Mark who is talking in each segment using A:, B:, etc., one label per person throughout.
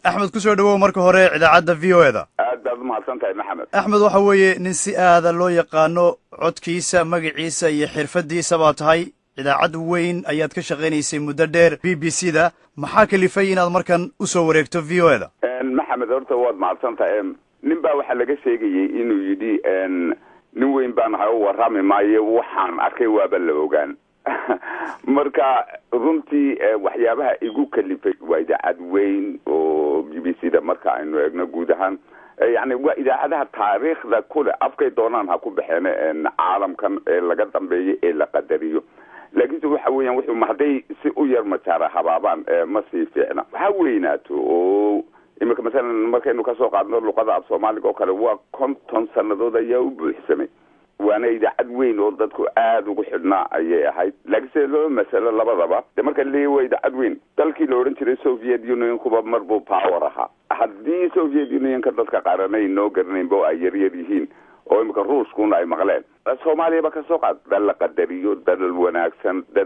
A: أحمد كسر دو مركو هراء إذا عدى فيو هذا.
B: هذا ما سنتي محمد.
A: أحمد وحوي نسي هذا لو يقانو عد كيسة مجي عيسى يحرف دي سبعة هاي إذا عد وين أياد كشغني يسي مدرر BBC ذا محاك اللي فينا المركن أسوريكتو فيو هذا.
B: محمد أرتواد ما سنتي نبى وحلقة شيء إنه يدي نوين بان هو رامي ما يوحن أكيد وابلوجان. marka runtii waxyaabaha igu kalifay waa idaacad weyn oo BBC da marka aynu eegno guud ahaan yani waa idaacadaha taariikhda kule afkay doonaan ha ku baxeen caalamkan ee laga dambeeyay ee la qadariyo laakiin waxa weeyaan wuxuu mahday si u yar majaara habaabaan ma sii fiicna waxa weynaato oo imika midalan markaynu ka soo qaadno luqada Soomaaliga oo kale waa 50 sanadood ayaa u buuxsamay وانا إذا حد وين وضدكوا عاد وحدنا أيه هاي لكن لو مثلا لبضبا دمرك اللي هو إذا حد وين تلقي لورنت السوفيت يونيون كوب مربو باورها حدي السوفيت يونيون كذلك قارنين نو قرنين بو أيريهين أو يمكن روس كون أي مغلال الصومالي بك سوق دل قدريو دل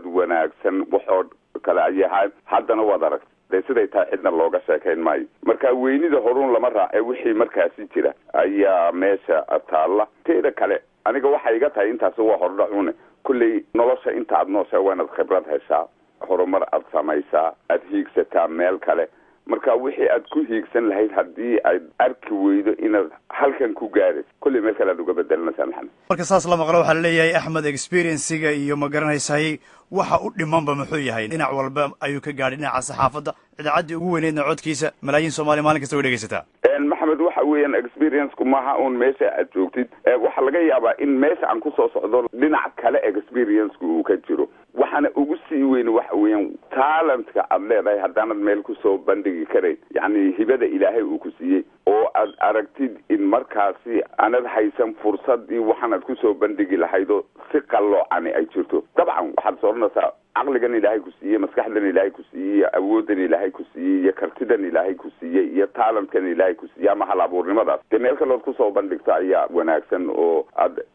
B: وناكسن وحود كلا أيه هاي حتى نوضرك سيدي تاحدنا لوغا شاكين ماي marka weynida horun lama raacay wixii markaasi jira ayaa meesha taala teeda kale aniga waxa iga tahay intaas waa hordhacune kulli nolosha inta aad nooshay waanad khibrad heshaa horumar aad samaysaa aad hiigsataa meel kale marka wixii aad ku hiigsan lahayd hadii ay arki weydo inaad halkan ku gaaris kulli meel kale uga bedelanaysaa maxamed
A: marka saas la maqlo waxa leeyahay Axmed experience-ga iyo ma garanaysaa waxa u dhimanba muxuu yahay dhinac walba ayuu ka gaadhay dhinaca saxaafadda idaacadii ugu weyneedna codkiisa malaayiin Soomaali maalin kasta way dhageysataa
B: maxamed waxa weeyaan experience-ku maaha un meesha aad joogtid waxa laga yaabaa in meesha aan ku soo socdo dhinac kale experience-ku uu ka jiro waxana ugu sii weyn waxa weeyaan talent-ka aad leedahay haddaanad meel ku soo bandhigi karay yani hibada ilaahay uu ku siiyey oo aad aragtid in markaasi aanad haysan fursadii waxaanad ku soo bandhigi lahaydo si qalloocani ay jirto dabcan waxaad soornaysaa عقلنا إلهي كسية مسكحنا إلهي كسية أودنا إلهي كسية كرتدنا إلهي كسية تعلم كان إلهي كسية ما هلا بورني ماذا تملك لو تكسو بندق تعيا وناكسن أو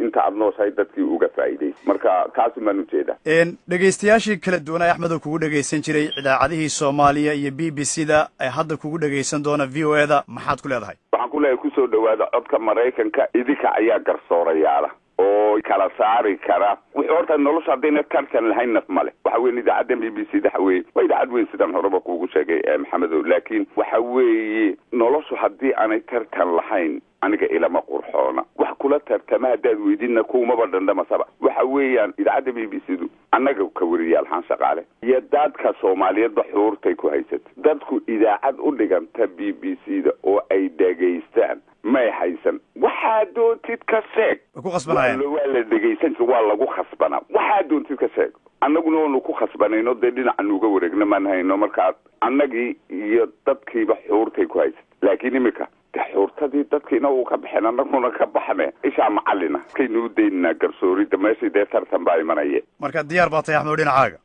B: أنت عدنا شايدتك وقفايدي مركا كاسو ما نجده
A: إن دقيستياشي كلا دونا أحمد وكود دقيسن شري إذا عده الصومالية ي BBC ده هذا كود دقيسن دونا فيو هذا ما حد كل هذا هاي
B: طبعا كله كسو دواء أبكر مريكن كإذيك عيا قرصورة ياله oo kala saari kara wixii horta nolosha hadayna karkan lahayn nafmale waxa weyn idaacada BBC da way idaacad weyn sidan horeba kuugu sheegay maxamed laakiin waxa weey noloshu hadii aanay tartan lahayn aniga ilama qurxoona wax kula tartama hadaad weydina kuuma badandama saba waxa weeyaan idaacada BBC du anaga ka wariyaal han shaqaale iyo dadka Soomaaliyeed xuurtay ku haysat dadku idaacad u dhiganta BBC da oo ay dhageystaan ما يحيسن وحادو تتكسك
A: كو خصبنا
B: ولا دغيسن waa lagu khasbana waxaadoo titkaseeg annaguna oo ku khasbanayno deedina anuga wareegna man hayno marka annagi iyo dadkiiba xuurtay ku hayst laakiin imika xuurtadii dadkiina uu ka baxeen annaguna ka baxne isha macallina kaynu deynna garsoorida meeshii tartan baa imanayay
A: marka diyaar baa tahay Axmed dhinacaaga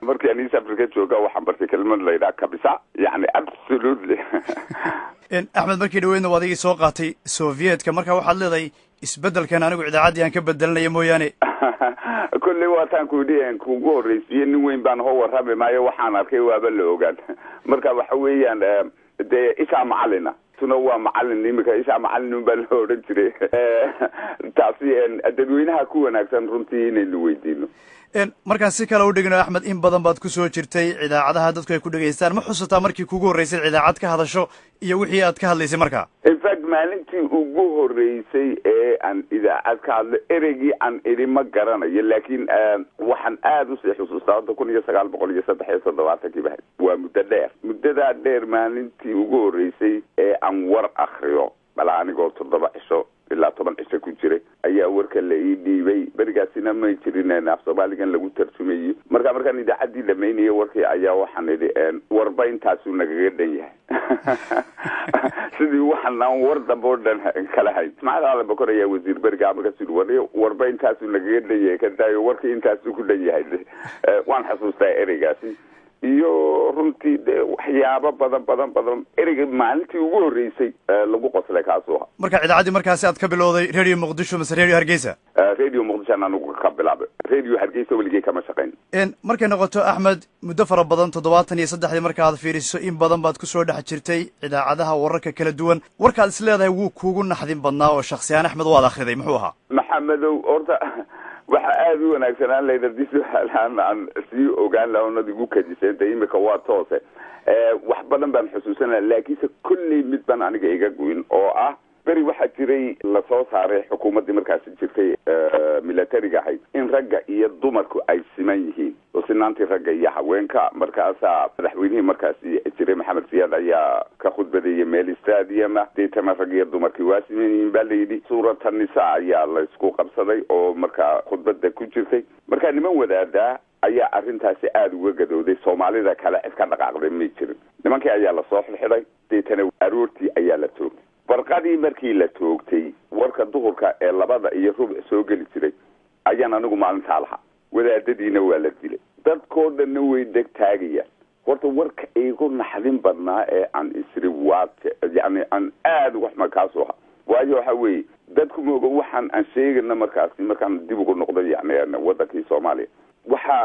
B: markii aan Afrika jooga waxaan bartay kelmad la yiraahdo kabisa yani absolutely
A: أحمد مركي دوينو وادي سوقاتي سوفييت كمركا واحد لذي إسبدل كان أنا قاعد عادي أنك بدلنا يموياني
B: كل وقتان كودين كوجوريس ينوين بان هو ربي ما يوحنا كي وابلوجان مركا وحويا ده إيش معلنا تنوع معلن نمك إيش معلن بالهورنتري تعصيان الدوينها كون أكثر رمتين اللي ويدينه
A: markaan si kale u dhigno Axmed in badan baad ku soo jirtay idaacadaha dadku ay ku dhageystaan ma xusuusta markii kugu horeysay idaacad ka hadasho iyo wixii aad ka hadlaysay markaa
B: in fact maalintii ugu horeysay ee aan idaacad ka hadlay ereygi aan ma garanayo laakiin waxaan aad u sii xusuustaa 1973 kiiba waa muddada dheer maalintii ugu horeysay ee aan war akhriyo bal anigoo 7 cisho ilaa 10 cisho ku jiray ayaa warka la ii dhiibay barigaasina ma jirin af Soomaaligan lagu tarjumayay markaan idaacadii dhameynay warkii ayaa waxaan idhi warbayntaas uu nagaga dhan yahay sidii waxaan war damboodhan kala hay Ismaaciil Bakar ayaa wasiir bariga marka sidii warbayntaas uu nagaga dhan yahay ka daayo warkii intaas ku dhan yahay waan xasuustaa ereygaasi iyo runtii dee waxyaabo badan ereyga maalintii ugu horreysay lagu qoslay kaasuu ahaa.
A: marka idaacaddii markaasi aad ka bilowday radio muqdisho mise radio hargeysa?
B: radio muqdisho anigu ka bilaabay, radio hargeysa weligey kama shaqayn.
A: markay noqoto axmed, muddo fara badan 73 marka aad fiiriso in badan baad kusoo dhex jirtay idaacadaha wararka kala duwan. warkaad is leedahay wuu kuugu naxdin badnaa oo shakhsiyaan axmed waad akhriday muxuu ahaa?
B: maxamedow, horta waxa aada u wanaagsanaan lahayd haddii su-aalahan aan sii ogaan laha onad igu kadisenta imika waa toose. wax badan baan xusuusanaa, laakiinse kolley mid baan aniga iga goyn oo ah beri waxaa jiray lasoo saaray xukuumaddii markaasi jirtay militariga ahayd in ragga iyo dumarku ay siman yihiin oo sinaantii ragga iyo haweenka. markaasaa madaxweynihii markaasi jiray maxamed siyaad ayaa ka khudbadeeyay meel stadium ah, deetana ragga iyo dumarkii waa siman yihiin baa layidhi. suurata nisa ayaa laysku qabsaday oo markaa khudbada ku jirtay. markaa niman wadaadaa ayaa arrintaasi aada uga gadooday, soomaalida kale cid ka dhaqaaqday may jirin. nimankii ayaa lasoo xidxidhay, deetana aroortii ayaa la toogtay. barqadii markii la toogtay, warka duhurka ee 2:15 soo geli jiray ayaan anigu maalintaa lahaa. wadaadadiina waa la dilay, dadkoo dhanna way deg taagayaan. horta warka igu naxdin badnaa ee aan isri waate yani aan aada uga xuma kaasoo ahaa. waayo waxa weeye dadku mooga waxaan aan sheegana markaan dib ugu noqday yani wadankii Soomaaliya. waxa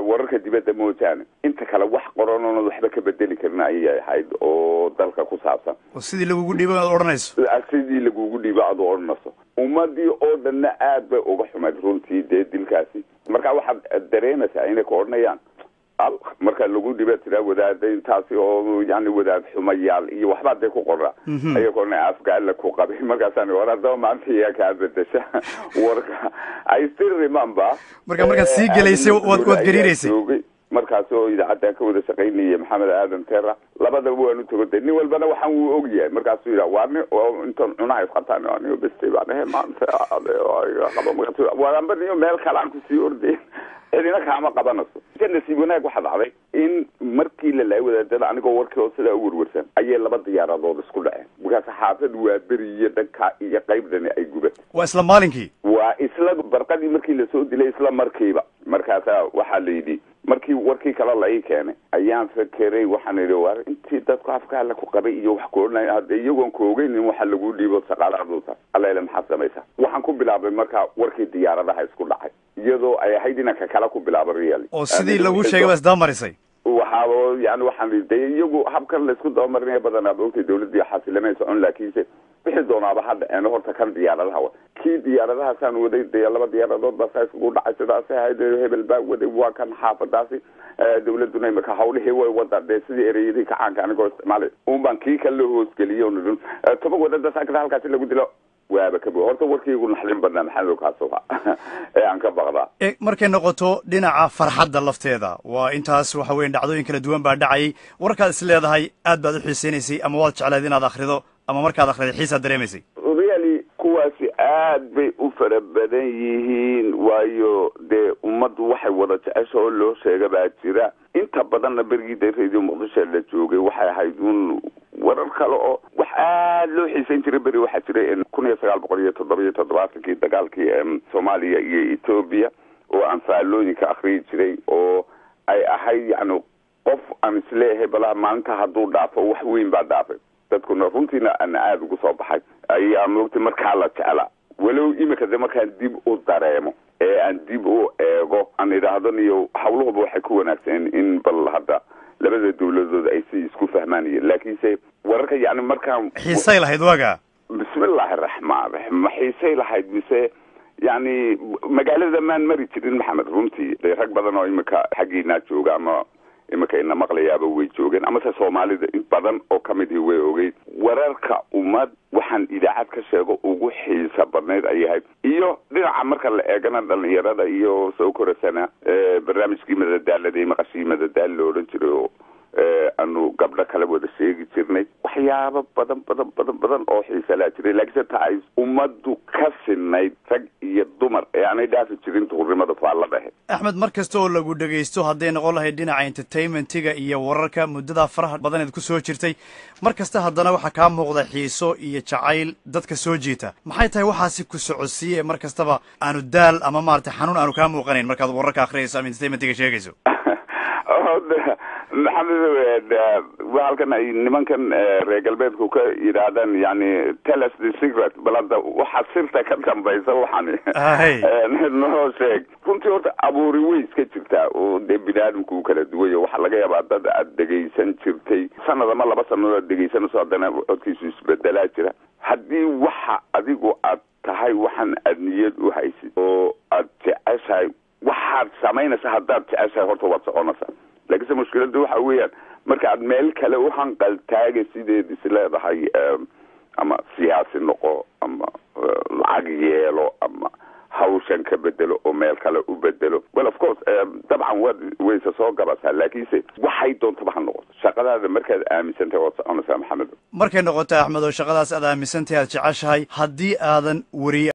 B: wararka dibadda moojaane inta kale wax qoranoon waxba ka bedeli karna ayay ahayd oo dalka ku saabsan.
A: sidii lagugu dhiibo aad odhanayso?
B: sidii lagugu dhiibo aad odhanayso. ummadii oo dhanna aad bay uga xumayd runtii dee dilkaasi. marka waxaad dareemaysaa inay ka odhanayaan marka lagu dhiba tiraa wadaadayntaasi oo yani wadaad xumayaal iyo waxbaa dee ku qoraa ayay ka odhanaya afka alla ku qabay. markaasaan war haddaba maanta iyaa kaa bedesha warka. I still remember
A: markaad sii gelaysay waad gariiraysay.
B: markaas oo idaacaddan ka wada shaqaynayay maxamed aadan teera, labadaba waanu tagoday. nin walbana waxaan wuu og yahay. markaasuu yidhaha waa nin intaan cunaha isqataan anigo bestay baan maanta waanba niyo meel kale aan kusii ordayn cidina kaama qabanayso. nasiib wanaag waxaa dhacday in markii la laayay wadaadada anigoo warkii oo sidaa u werwersan ayay 2 diyaaradood isku dhaceen. markaas xaafad waa beri iyo dhanka iyo qaybdani ay gubatay.
A: waa isla maalinkii?
B: waa isla barqadii markii lasoo dilay isla markiiba. markaasaa waxaa la yidhi markii warkii kale la ii keenay ayaan fakeray, waxaan idhi war intii dadku afka alla ku qabay iyo wax ku odhanaya hadda iyagoon ku ogeynin waxa lagu dhiibo shaqaalahaduuta alla maxaad samaysaa. waxaan ku bilaabay markaa warkii diyaaradaha isku dhacay iyadoo ay ahayd inanka kale ku bilaabo real
A: oo sidii lagu sheegay waa isdabamarisay.
B: waxaa yani waxaan de iyagu habkan laysku dabamarinaya badanaa ogtay dawladii xasilamay socon, laakiinse wixii doonaaba hadda een horta kan diyaaradaha kii diyaaradahaasaan waday dee 2 diyaaradood baa saa iskugu dhacay. sidaasay ahayd hebel baa waday waa kan xaafadaasi. dawladuna imaka hawlihii way wada dee sidii ereyadii kacaanka anigoo isticmaalay un baan kii kale loo hoosgeliyey on toba wadada saakada halkaasi lagu dilo waaba ka bo. horta warkiigu naxdin badnaa maxamed kaasuha ee aan ka baqdaa.
A: markay noqoto dhinaca farxadda lafteeda, waa intaas waxa weeye dhacdooyin kala duwan baa dhacayay. warkaad is leedahay aad baad u xiiseynaysay ama waad jeclayd inaad akhrido ama markaad akhriday xiisaad dareemaysay?
B: really kuwaasi aad bay u fara badan yihiin, waayo dee ummaddu waxay wada jecesha oo loo sheega baa jira. inta badanna berigii dee radio muqdisho la joogay waxay ahayd un warar kale oo wax aad loo xiisayn jiray. beri waxaa jiray 1977 dagaalkii Soomaaliya iyo Ethiopia oo aan faallooyinka akhriyi jiray oo ay ahayd yani qof aan isleeyahay balaa maalinta hadduu dhaafo wax weyn baa dhaafay. dadkuna runtiina aan aada ugu soo baxay ayaa moogtay markaa la jeclaa. walow imika de markaan dib u dareemo ee aan dib u eego aan idhaahdo niyo hawluhuba waxay ku wanaagsan in bal hadda labada dawladood ay si isku fahmaanayeen. laakiinse wararka yani markaan
A: xiisay lahayd waaga.
B: bismillaahi raxmaan raxiim. ma xiisay lahayd mise yani magaalada maan mari jirin maxamed runtii dee rag badan oo imika xaggiinaa jooga ama imika ina maqlayaaba way joogeen amase soomaalida in badan oo kamid way ogeyd. wararka ummad waxaan idaacad ka sheego ugu xiisa badnayd ay ahayd. iyo dhinaca marka la eegana dhalinyarada iyo soo korasana barnaamijkii madadaalada maqashii madadaal la odhan jiray oo aanu gabdho kala wada sheegi jirnay. waxyaabo badan oo xiisa laa jiray. laakiinse ta ay ummaddu ka sinayd rag iyo dumar ee aanay dhaafi jirin duhurnimada faallada ahayd.
A: axmed, mar kasta oo lagu dhegaysto hadday noqon lahayd dhinaca entertainmentiga iyo wararka muddada faraha badaneed ku soo jirtay, mar kasta haddana waxaa kaa muuqda xiiso iyo jacayl dadka soo jiita. maxay tahay waxaasi ku socodsiiye mar kastaba aanu daal ama maaragtay xanuun aanu kaa muuqanayn markaad wararka akhriyayso ama entertainmentiga sheegayso?
B: maxamed halkan ay nimankan reer galbeedku ka yidhaahdaan yani tell us the secret bal hadda waxa sirta ka dambaysa waxani noo sheeg runtii horta abuuri way iska jirtaa oo dee biniaadamku u kala duwayo waxaa laga yaabaa dad aad dhegaysan jirtay sanad ama 2 sanadood aad dhegaysanayso haddana codkiisu isbedelaa jira haddii waxa adigu aad tahay waxaan aad niyad u haysid oo aad jeceshahay waxaad samaynaysa haddaad jeceshahay horta waad soconaysaa laakiinse mushkiladdu waxa weeyaan marka aad meel kale u hanqal taaga sideed isleedahay ama siyaasi noqo ama lacag yeelo ama hawshan ka bedelo oo meel kale u bedelo well of course dabcan waysa soo gabasaa laakiinse waxay doontaba ha noqoto shaqadaada markaad aaminsantahay waad soconaysaa maxamed
A: markay noqoto axmed oo shaqadaas aad aaminsantahay aad jeceshahay haddii aadan weriye